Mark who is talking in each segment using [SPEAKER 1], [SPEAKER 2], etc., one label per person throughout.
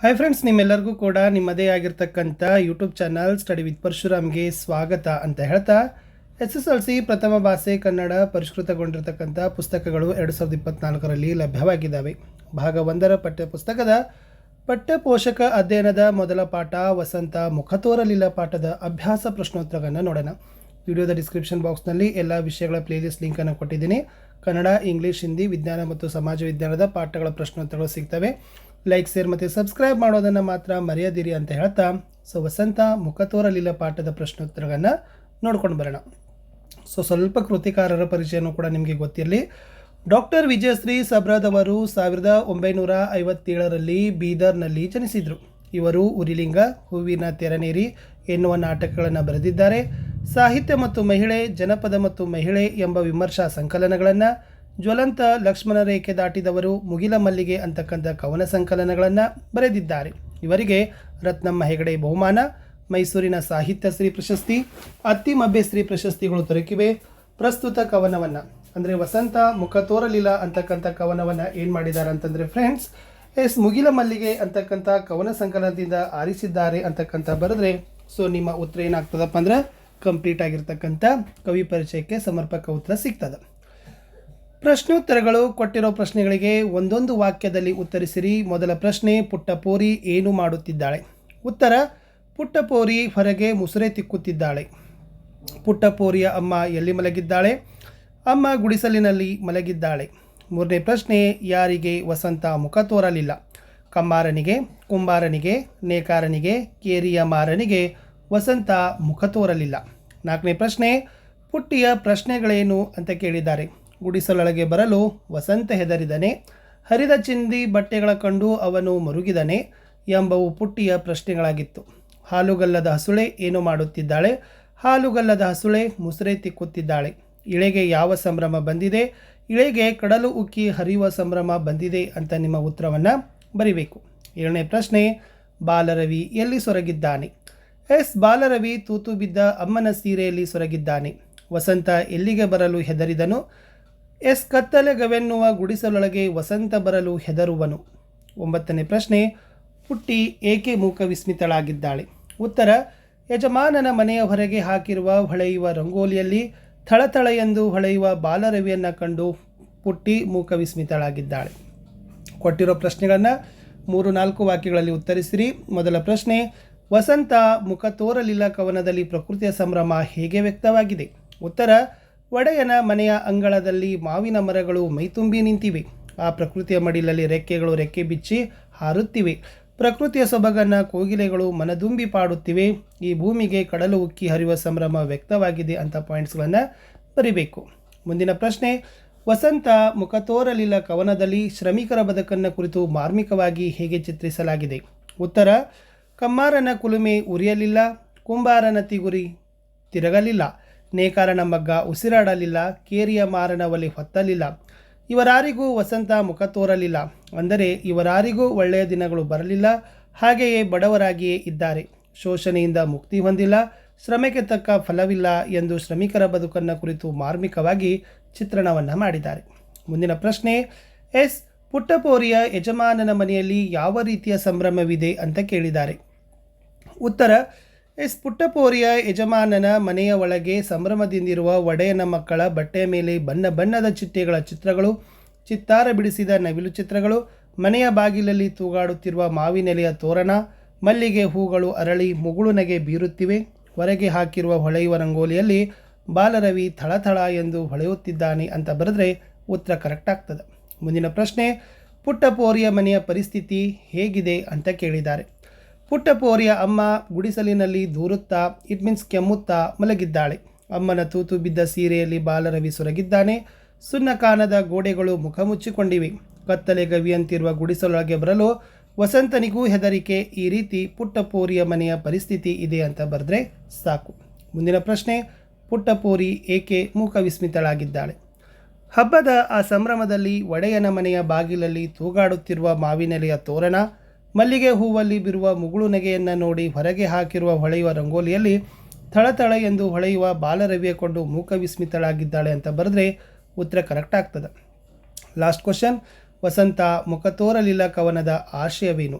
[SPEAKER 1] Hi friends, ನಿಮ್ಮೆಲ್ಲರಿಗೂ ಕೂಡ ನಿಮ್ಮದೇ ಆಗಿರ್ತಕ್ಕಂಥ ಯೂಟ್ಯೂಬ್ ಚಾನಲ್ ಸ್ಟಡಿ ವಿತ್ ಪರಶುರಾಮ್ಗೆ ಸ್ವಾಗತ ಅಂತ ಹೇಳ್ತಾ SSLC ಪ್ರಥಮ ಭಾಷೆ ಕನ್ನಡ ಪರಿಷ್ಕೃತಗೊಂಡಿರ್ತಕ್ಕಂಥ ಪುಸ್ತಕಗಳು 2024ರಲ್ಲಿ ಲಭ್ಯವಾಗಿದ್ದಾವೆ. ಭಾಗ 1ರ ಪಠ್ಯಪುಸ್ತಕದ ಪಠ್ಯಪೋಷಕ ಅಧ್ಯಯನದ ಮೊದಲ ಪಾಠ ವಸಂತ ಮುಖ ತೋರಲಿಲ್ಲ ಪಾಠದ ಅಭ್ಯಾಸ ಪ್ರಶ್ನೋತ್ತರಗಳನ್ನು ನೋಡೋಣ. ವಿಡಿಯೋದ ಡಿಸ್ಕ್ರಿಪ್ಷನ್ ಬಾಕ್ಸ್ನಲ್ಲಿ ಎಲ್ಲ ವಿಷಯಗಳ ಪ್ಲೇಲಿಸ್ಟ್ ಲಿಂಕನ್ನು ಕೊಟ್ಟಿದ್ದೀನಿ. ಕನ್ನಡ, ಇಂಗ್ಲೀಷ್, ಹಿಂದಿ, ವಿಜ್ಞಾನ ಮತ್ತು ಸಮಾಜ ವಿಜ್ಞಾನದ ಪಾಠಗಳ ಪ್ರಶ್ನೋತ್ತರಗಳು ಸಿಗ್ತವೆ. ಲೈಕ್, ಶೇರ್ ಮತ್ತು ಸಬ್ಸ್ಕ್ರೈಬ್ ಮಾಡೋದನ್ನು ಮಾತ್ರ ಮರೆಯದಿರಿ ಅಂತ ಹೇಳ್ತಾ ವಸಂತ ಮುಖ ತೋರಲಿಲ್ಲ ಪಾಠದ ಪ್ರಶ್ನೋತ್ತರಗಳನ್ನು ನೋಡ್ಕೊಂಡು ಬರೋಣ. ಸ್ವಲ್ಪ ಕೃತಿಕಾರರ ಪರಿಚಯನೂ ಕೂಡ ನಿಮಗೆ ಗೊತ್ತಿರಲಿ. ಡಾಕ್ಟರ್ ವಿಜಯಶ್ರೀ ಸಬ್ರಾದವರು 1957ರಲ್ಲಿ ಬೀದರ್ನಲ್ಲಿ ಜನಿಸಿದರು. ಇವರು ಉರಿಲಿಂಗ, ಹೂವಿನ ತೆರನೇರಿ ಎನ್ನುವ ನಾಟಕಗಳನ್ನು ಬರೆದಿದ್ದಾರೆ. ಸಾಹಿತ್ಯ ಮತ್ತು ಮಹಿಳೆ, ಜನಪದ ಮತ್ತು ಮಹಿಳೆ ಎಂಬ ವಿಮರ್ಶಾ ಸಂಕಲನಗಳನ್ನು, ಜ್ವಲಂತ ಲಕ್ಷ್ಮಣ ರೇಖೆ ದಾಟಿದವರು, ಮುಗಿಲ ಮಲ್ಲಿಗೆ ಅಂತಕ್ಕಂಥ ಕವನ ಸಂಕಲನಗಳನ್ನು ಬರೆದಿದ್ದಾರೆ. ಇವರಿಗೆ ರತ್ನಮ್ಮ ಹೆಗಡೆ ಬಹುಮಾನ, ಮೈಸೂರಿನ ಸಾಹಿತ್ಯ ಶ್ರೀ ಪ್ರಶಸ್ತಿ, ಅತ್ತಿಮಬ್ಬೆ ಶ್ರೀ ಪ್ರಶಸ್ತಿಗಳು ದೊರಕಿವೆ. ಪ್ರಸ್ತುತ ಕವನವನ್ನು ಅಂದರೆ ವಸಂತ ಮುಖ ತೋರಲಿಲ್ಲ ಅಂತಕ್ಕಂಥ ಕವನವನ್ನು ಏನು ಮಾಡಿದ್ದಾರೆ ಅಂತಂದರೆ ಫ್ರೆಂಡ್ಸ್, ಮುಗಿಲ ಮಲ್ಲಿಗೆ ಅಂತಕ್ಕಂಥ ಕವನ ಸಂಕಲನದಿಂದ ಆರಿಸಿದ್ದಾರೆ ಅಂತಕ್ಕಂಥ ಬರೆದ್ರೆ ನಿಮ್ಮ ಉತ್ತರ ಏನಾಗ್ತದಪ್ಪ ಅಂದರೆ ಕಂಪ್ಲೀಟ್ ಆಗಿರ್ತಕ್ಕಂಥ ಕವಿ ಪರಿಚಯಕ್ಕೆ ಸಮರ್ಪಕ ಉತ್ತರ ಸಿಗ್ತದೆ. ಪ್ರಶ್ನೋತ್ತರಗಳು ಕೊಟ್ಟಿರೋ ಪ್ರಶ್ನೆಗಳಿಗೆ ಒಂದೊಂದು ವಾಕ್ಯದಲ್ಲಿ ಉತ್ತರಿಸಿರಿ. ಮೊದಲ ಪ್ರಶ್ನೆ, ಪುಟ್ಟಪೋರಿ ಏನು ಮಾಡುತ್ತಿದ್ದಾಳೆ? ಉತ್ತರ: ಪುಟ್ಟಪೋರಿ ಹೊರಗೆ ಮುಸುರೆ ತಿಕ್ಕುತ್ತಿದ್ದಾಳೆ. ಪುಟ್ಟಪೋರಿಯ ಅಮ್ಮ ಎಲ್ಲಿ ಮಲಗಿದ್ದಾಳೆ? ಅಮ್ಮ ಗುಡಿಸಲಿನಲ್ಲಿ ಮಲಗಿದ್ದಾಳೆ. ಮೂರನೇ ಪ್ರಶ್ನೆ, ಯಾರಿಗೆ ವಸಂತ ಮುಖ ತೋರಲಿಲ್ಲ? ಕಮ್ಮಾರನಿಗೆ, ಕುಂಬಾರನಿಗೆ, ನೇಕಾರನಿಗೆ, ಕೇರಿಯ ಮಾರನಿಗೆ ವಸಂತ ಮುಖ ತೋರಲಿಲ್ಲ. ನಾಲ್ಕನೇ ಪ್ರಶ್ನೆ, ಪುಟ್ಟಿಯ ಪ್ರಶ್ನೆಗಳೇನು ಅಂತ ಕೇಳಿದ್ದಾರೆ. ಗುಡಿಸಲೊಳಗೆ ಬರಲು ವಸಂತ ಹೆದರಿದನೆ, ಹರಿದ ಚಿಂದಿ ಬಟ್ಟೆಗಳ ಕಂಡು ಅವನು ಮರುಗಿದನೆ ಎಂಬವು ಪುಟ್ಟಿಯ ಪ್ರಶ್ನೆಗಳಾಗಿತ್ತು. ಹಾಲುಗಲ್ಲದ ಹಸುಳೆ ಏನು ಮಾಡುತ್ತಿದ್ದಾಳೆ? ಹಾಲುಗಲ್ಲದ ಹಸುಳೆ ಮುಸುರೆ ತಿಕ್ಕುತ್ತಿದ್ದಾಳೆ. ಇಳೆಗೆ ಯಾವ ಸಂಭ್ರಮ ಬಂದಿದೆ? ಇಳೆಗೆ ಕಡಲು ಉಕ್ಕಿ ಹರಿಯುವ ಸಂಭ್ರಮ ಬಂದಿದೆ ಅಂತ ನಿಮ್ಮ ಉತ್ತರವನ್ನು ಬರಿಬೇಕು. ಏಳನೇ ಪ್ರಶ್ನೆ, ಬಾಲರವಿ ಎಲ್ಲಿ ಸೊರಗಿದ್ದಾನೆ? ಬಾಲರವಿ ತೂತು ಬಿದ್ದ ಅಮ್ಮನ ಸೀರೆಯಲ್ಲಿ ಸೊರಗಿದ್ದಾನೆ. ವಸಂತ ಎಲ್ಲಿಗೆ ಬರಲು ಹೆದರಿದನು? ಕತ್ತಲೆಗವೆನ್ನುವ ಗುಡಿಸಲೊಳಗೆ ವಸಂತ ಬರಲು ಹೆದರುವನು. 9ನೇ ಪ್ರಶ್ನೆ, ಪುಟ್ಟಿ ಏಕೆ ಮೂಕ ವಿಸ್ಮಿತಳಾಗಿದ್ದಾಳೆ? ಉತ್ತರ: ಯಜಮಾನನ ಮನೆಯ ಹೊರಗೆ ಹಾಕಿರುವ ಹೊಳೆಯುವ ರಂಗೋಲಿಯಲ್ಲಿ ಥಳಥಳ ಎಂದು ಹೊಳೆಯುವ ಬಾಲರವಿಯನ್ನು ಕಂಡು ಪುಟ್ಟಿ ಮೂಕ ವಿಸ್ಮಿತಳಾಗಿದ್ದಾಳೆ. ಕೊಟ್ಟಿರೋ ಪ್ರಶ್ನೆಗಳನ್ನು 3-4 ವಾಕ್ಯಗಳಲ್ಲಿ ಉತ್ತರಿಸಿರಿ. ಮೊದಲ ಪ್ರಶ್ನೆ, ವಸಂತ ಮುಖ ತೋರಲಿಲ್ಲ ಕವನದಲ್ಲಿ ಪ್ರಕೃತಿಯ ಸಂಭ್ರಮ ಹೇಗೆ ವ್ಯಕ್ತವಾಗಿದೆ? ಉತ್ತರ: ಒಡೆಯನ ಮನೆಯ ಅಂಗಳದಲ್ಲಿ ಮಾವಿನ ಮರಗಳು ಮೈತುಂಬಿ ನಿಂತಿವೆ. ಆ ಪ್ರಕೃತಿಯ ಮಡಿಲಲ್ಲಿ ರೆಕ್ಕೆಗಳು ರೆಕ್ಕೆ ಬಿಚ್ಚಿ ಹಾರುತ್ತಿವೆ. ಪ್ರಕೃತಿಯ ಸೊಬಗನ್ನು ಕೋಗಿಲೆಗಳು ಮನದುಂಬಿ ಪಾಡುತ್ತಿವೆ. ಈ ಭೂಮಿಗೆ ಕಡಲು ಉಕ್ಕಿ ಹರಿಯುವ ಸಂಭ್ರಮ ವ್ಯಕ್ತವಾಗಿದೆ ಅಂತ ಪಾಯಿಂಟ್ಸ್ಗಳನ್ನು ಬರಿಬೇಕು. ಮುಂದಿನ ಪ್ರಶ್ನೆ, ವಸಂತ ಮುಖ ತೋರಲಿಲ್ಲ ಕವನದಲ್ಲಿ ಶ್ರಮಿಕರ ಬದುಕನ್ನು ಕುರಿತು ಮಾರ್ಮಿಕವಾಗಿ ಹೇಗೆ ಚಿತ್ರಿಸಲಾಗಿದೆ? ಉತ್ತರ: ಕಮ್ಮಾರನ ಕುಲುಮೆ ಉರಿಯಲಿಲ್ಲ, ಕುಂಬಾರನ ತಿಗುರಿ ತಿರುಗಲಿಲ್ಲ, ನೇಕಾರನ ಮಗ್ಗ ಉಸಿರಾಡಲಿಲ್ಲ, ಕೇರಿಯ ಮಾರನ ಒಲೆ ಹೊತ್ತಲಿಲ್ಲ. ಇವರಾರಿಗೂ ವಸಂತ ಮುಖ ತೋರಲಿಲ್ಲ, ಅಂದರೆ ಇವರಾರಿಗೂ ಒಳ್ಳೆಯ ದಿನಗಳು ಬರಲಿಲ್ಲ. ಹಾಗೆಯೇ ಬಡವರಾಗಿಯೇ ಇದ್ದಾರೆ, ಶೋಷಣೆಯಿಂದ ಮುಕ್ತಿ ಹೊಂದಿಲ್ಲ, ಶ್ರಮಕ್ಕೆ ತಕ್ಕ ಫಲವಿಲ್ಲ ಎಂದು ಶ್ರಮಿಕರ ಬದುಕನ್ನು ಕುರಿತು ಮಾರ್ಮಿಕವಾಗಿ ಚಿತ್ರಣವನ್ನು ಮಾಡಿದ್ದಾರೆ. ಮುಂದಿನ ಪ್ರಶ್ನೆ, ಪುಟ್ಟಪೋರಿಯ ಯಜಮಾನನ ಮನೆಯಲ್ಲಿ ಯಾವ ರೀತಿಯ ಸಂಭ್ರಮವಿದೆ ಅಂತ ಕೇಳಿದ್ದಾರೆ. ಉತ್ತರ: ಪುಟ್ಟಪೋರಿಯ ಯಜಮಾನನ ಮನೆಯ ಒಳಗೆ ಸಂಭ್ರಮದಿಂದಿರುವ ಒಡೆಯನ ಮಕ್ಕಳ ಬಟ್ಟೆಯ ಮೇಲೆ ಬಣ್ಣ ಬಣ್ಣದ ಚಿಟ್ಟೆಗಳ ಚಿತ್ರಗಳು, ಚಿತ್ತಾರ ಬಿಡಿಸಿದ ನವಿಲು ಚಿತ್ರಗಳು, ಮನೆಯ ಬಾಗಿಲಲ್ಲಿ ತೂಗಾಡುತ್ತಿರುವ ಮಾವಿನೆಲೆಯ ತೋರಣ, ಮಲ್ಲಿಗೆ ಹೂಗಳು ಅರಳಿ ಮುಗುಳುನಗೆ ಬೀರುತ್ತಿವೆ. ಹೊರಗೆ ಹಾಕಿರುವ ಹೊಳೆಯುವ ರಂಗೋಲಿಯಲ್ಲಿ ಬಾಲರವಿ ಥಳಥಳ ಎಂದು ಹೊಳೆಯುತ್ತಿದ್ದಾನೆ ಅಂತ ಬರೆದ್ರೆ ಉತ್ತರ ಕರೆಕ್ಟ್ ಆಗ್ತದೆ. ಮುಂದಿನ ಪ್ರಶ್ನೆ, ಪುಟ್ಟಪೋರಿಯ ಮನೆಯ ಪರಿಸ್ಥಿತಿ ಹೇಗಿದೆ ಅಂತ ಕೇಳಿದ್ದಾರೆ. ಪುಟ್ಟಪೋರಿಯ ಅಮ್ಮ ಗುಡಿಸಲಿನಲ್ಲಿ ದೂರುತ್ತಾ ಕೆಮ್ಮುತ್ತಾ ಮಲಗಿದ್ದಾಳೆ. ಅಮ್ಮನ ತೂತು ಬಿದ್ದ ಸೀರೆಯಲ್ಲಿ ಬಾಲರವಿ ಸೊರಗಿದ್ದಾನೆ. ಸುನ್ನಕಾನದ ಗೋಡೆಗಳು ಮುಖ ಮುಚ್ಚಿಕೊಂಡಿವೆ. ಕತ್ತಲೆ ಗವಿಯಂತಿರುವ ಗುಡಿಸಲೊಳಗೆ ಬರಲು ವಸಂತನಿಗೂ ಹೆದರಿಕೆ. ಈ ರೀತಿ ಪುಟ್ಟಪೋರಿಯ ಮನೆಯ ಪರಿಸ್ಥಿತಿ ಇದೆ ಅಂತ ಬರೆದ್ರೆ ಸಾಕು. ಮುಂದಿನ ಪ್ರಶ್ನೆ, ಪುಟ್ಟಪೋರಿ ಏಕೆ ಮೂಕ ವಿಸ್ಮಿತಳಾಗಿದ್ದಾಳೆ? ಹಬ್ಬದ ಆ ಸಂಭ್ರಮದಲ್ಲಿ ಒಡೆಯನ ಮನೆಯ ಬಾಗಿಲಲ್ಲಿ ತೂಗಾಡುತ್ತಿರುವ ಮಾವಿನೆಲೆಯ ತೋರಣ, ಮಲ್ಲಿಗೆ ಹೂವಲ್ಲಿ ಬಿರುವ ಮುಗುಳು ನೆಗೆಯನ್ನು ನೋಡಿ ಹೊರಗೆ ಹಾಕಿರುವ ಹೊಳೆಯುವ ರಂಗೋಲಿಯಲ್ಲಿ ಥಳಥಳ ಎಂದು ಹೊಳೆಯುವ ಬಾಲರವಿಯ ಕೊಂಡು ಮೂಕ ವಿಸ್ಮಿತಳಾಗಿದ್ದಾಳೆ ಅಂತ ಬರೆದ್ರೆ ಉತ್ತರ ಕರೆಕ್ಟ್ ಆಗ್ತದೆ. ಲಾಸ್ಟ್ ಕ್ವಶನ್, ವಸಂತ ಮುಖ ತೋರಲಿಲ್ಲ ಕವನದ ಆಶಯವೇನು?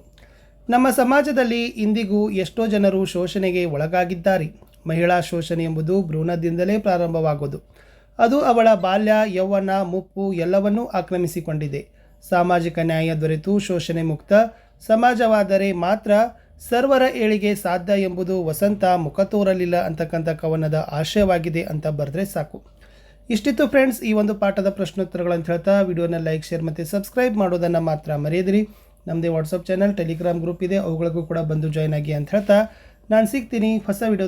[SPEAKER 1] ನಮ್ಮ ಸಮಾಜದಲ್ಲಿ ಇಂದಿಗೂ ಎಷ್ಟೋ ಜನರು ಶೋಷಣೆಗೆ ಒಳಗಾಗಿದ್ದಾರೆ. ಮಹಿಳಾ ಶೋಷಣೆ ಎಂಬುದು ಭ್ರೂಣದಿಂದಲೇ ಪ್ರಾರಂಭವಾಗುವುದು. ಅದು ಅವಳ ಬಾಲ್ಯ, ಯೌವನ, ಮುಪ್ಪು ಎಲ್ಲವನ್ನೂ ಆಕ್ರಮಿಸಿಕೊಂಡಿದೆ. ಸಾಮಾಜಿಕ ನ್ಯಾಯ ದೊರೆತು ಶೋಷಣೆ ಮುಕ್ತ ಸಮಾಜವಾದರೆ ಮಾತ್ರ ಸರ್ವರ ಏಳಿಗೆ ಸಾಧ್ಯ ಎಂಬುದು ವಸಂತ ಮುಖ ತೋರಲಿಲ್ಲ ಅಂತಕ್ಕಂಥ ಕವನದ ಆಶಯವಾಗಿದೆ ಅಂತ ಬರೆದ್ರೆ ಸಾಕು. ಇಷ್ಟಿತ್ತು ಫ್ರೆಂಡ್ಸ್ ಈ ಒಂದು ಪಾಠದ ಪ್ರಶ್ನೋತ್ತರಗಳಂತ ಹೇಳ್ತಾ ವಿಡಿಯೋನ ಲೈಕ್, ಶೇರ್ ಮತ್ತು ಸಬ್ಸ್ಕ್ರೈಬ್ ಮಾಡೋದನ್ನು ಮಾತ್ರ ಮರೆಯದಿರಿ. ನಮ್ಮದೇ ವಾಟ್ಸಪ್ ಚಾನಲ್, ಟೆಲಿಗ್ರಾಮ್ ಗ್ರೂಪ್ ಇದೆ, ಅವುಗಳಿಗೂ ಕೂಡ ಬಂದು ಜಾಯ್ನ್ ಆಗಿ ಅಂತ ಹೇಳ್ತಾ ನಾನು ಸಿಗ್ತೀನಿ ಹೊಸ ವಿಡಿಯೋ